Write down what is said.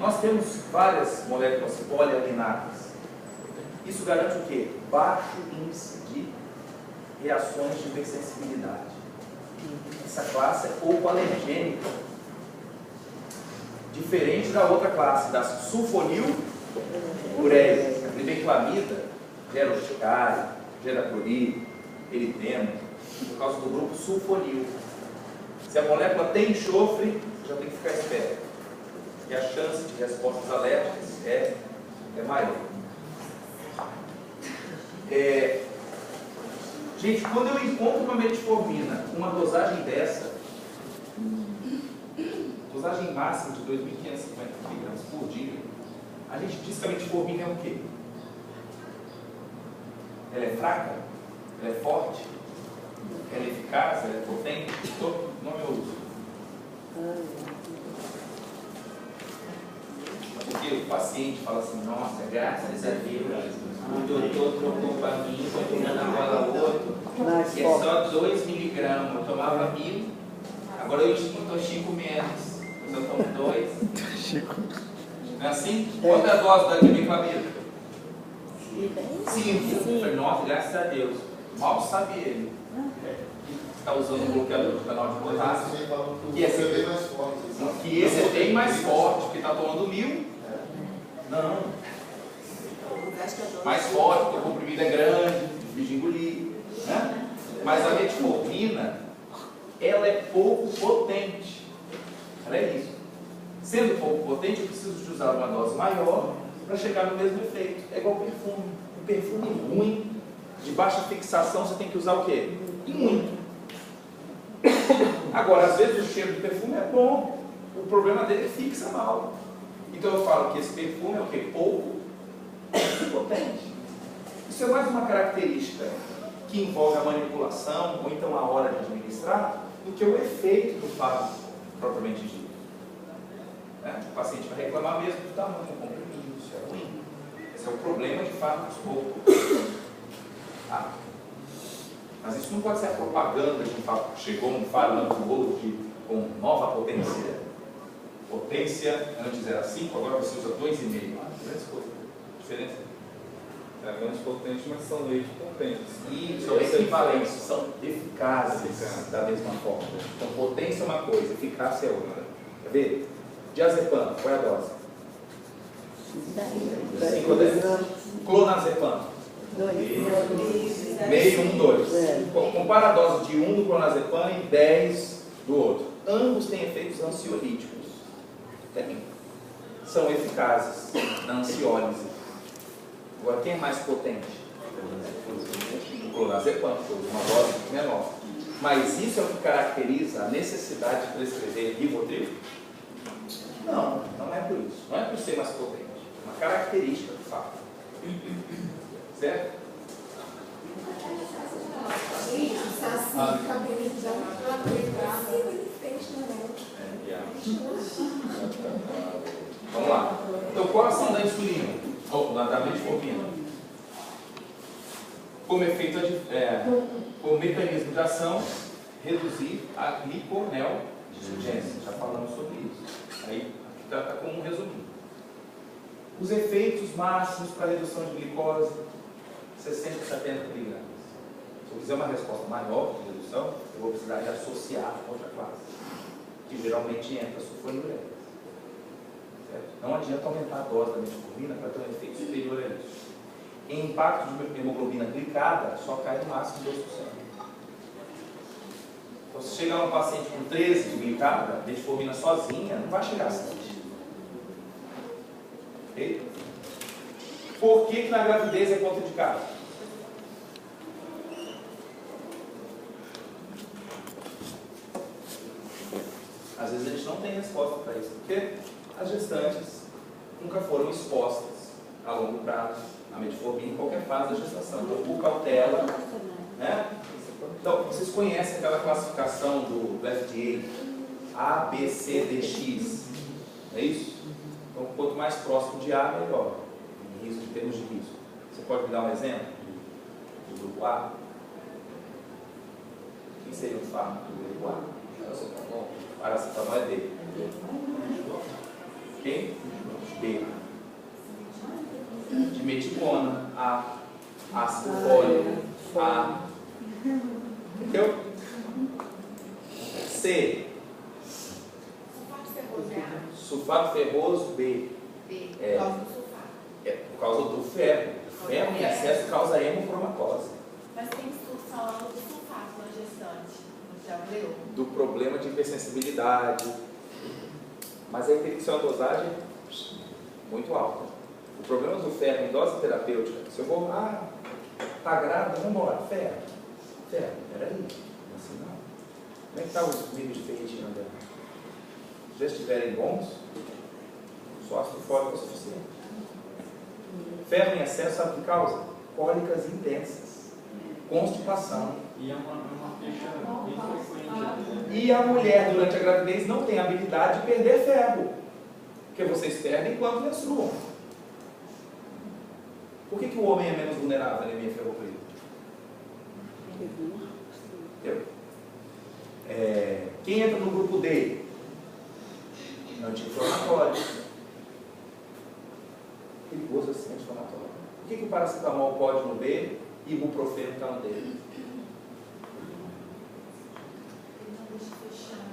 Nós temos várias moléculas poliaminadas. Isso garante o quê? Baixo índice de reações de hipersensibilidade. Essa classe é pouco alergênica. Diferente da outra classe, das sulfonil ureias. A glibenclamida gera urticária, gera clorido, eritema, por causa do grupo sulfonil. Se a molécula tem enxofre, já tem que ficar esperto. E a chance de respostas alérgicas é maior. Gente, quando eu encontro uma metformina com uma dosagem dessa, dosagem máxima de 2.550 mg por dia, a gente diz que a metformina é o quê? Ela é fraca? Ela é forte? Ela é eficaz? Ela é potente? Todo nome eu uso. Porque o paciente fala assim, nossa, graças a Deus, o doutor trocou para mim, foi tomando agora outro, que é só 2 mg, eu tomava 1.000, agora eu estico menos, eu só tomo 2. Não é assim? Quanto é a dose da glibenclamida? 5. Eu falei, nossa, graças a Deus. Mal sabe ele. Está usando um bloqueador do canal de potássio. Que esse é bem mais forte, porque está tomando 1.000. Não. Mais forte, porque o comprimido é grande, difícil de engolir. Né? Mas a metformina, ela é pouco potente. Ela é isso. Sendo pouco potente, eu preciso de usar uma dose maior para chegar no mesmo efeito. É igual perfume. Um perfume ruim, de baixa fixação, você tem que usar o quê? E muito. Agora, às vezes o cheiro do perfume é bom, o problema dele é fixa mal. Então eu falo que esse perfume é o quê? Pouco potente. Isso é mais uma característica que envolve a manipulação, ou então a hora de administrar, do que o efeito do fármaco propriamente dito. O paciente vai reclamar mesmo do tamanho do comprimido, isso é ruim. Esse é o problema de fármacos pouco. Mas isso não pode ser a propaganda de um fármaco. Chegou um fármaco hoje com nova potência. Potência, antes era 5, agora você usa 2,5. Grandes coisas. Diferença? É menos potente, mas são leite potentes. E são equivalentes, são eficazes da mesma forma. Então, potência é uma coisa, eficácia é outra. Quer ver? Diazepam, qual é a dose? 5 ou 10? Clonazepam. 2. Meio, 1, 2. Compara a dose de 1 do clonazepam e 10 do outro. Ambos têm efeitos ansiolíticos. Tem. São eficazes na ansiólise. Agora, quem é mais potente? O clonazepam, uma dose menor. Mas isso é o que caracteriza a necessidade de prescrever Rivotril? Não, não é por isso. Não é por ser mais potente. É uma característica do fato. Certo? Vamos lá. Então, qual a ação da insulina? Ou da metformina? Como efeito, como mecanismo de ação, reduzir a gliconeogênese. Já falamos sobre isso. Aí, aqui está como um resuminho. Os efeitos máximos para redução de glicose, 60 a 70 mg. Se eu quiser uma resposta maior de redução, eu vou precisar de associar a outra classe, que geralmente entra sulfonilureias. Não adianta aumentar a dose da metformina para ter um efeito superior a isso. Em impacto de hemoglobina glicada, só cai no máximo 2%. Então, se chegar um paciente com 13 de glicada, metformina sozinha, não vai chegar a 7. Okay? Por que na gravidez é contraindicado? Às vezes a gente não tem resposta para isso, porque as gestantes nunca foram expostas a longo prazo a metformina em qualquer fase da gestação. Então, por cautela, né? Então, vocês conhecem aquela classificação do FDA, A, B, C, D, X, não é isso? Então, quanto mais próximo de A, melhor, em termos de risco. Você pode me dar um exemplo do grupo A? Quem seria o fármaco do grupo A? Paracetamol é D. Quem? B. Dimeticona, A. Ácido fólico, A. Entendeu? C. Sulfato ferroso, B. Por causa do sulfato. Por causa do ferro. O ferro em excesso causa hemocromatose. Mas tem estudos falando do sulfato na gestante. Já leu? Do problema de hipersensibilidade. Mas aí teria que ser uma dosagem muito alta. O problema do ferro em dose terapêutica, se eu vou, tá grávida, vamos embora, ferro, peraí, assim não. Como é que estão os níveis de ferritina dela? Se já estiverem bons, só ácido fólico é suficiente. Ferro em excesso, sabe o que causa? Cólicas intensas, constipação. E é uma queixa bem frequente. E a mulher, durante a gravidez, não tem a habilidade de perder ferro, porque vocês perdem enquanto menstruam. Por que o homem é menos vulnerável à anemia ferropriva? Entendeu? Quem entra no grupo D? Anti-inflamatório. Perigoso assim, anti-inflamatório. Por que o paracetamol pode no B e o ibuprofeno está no D?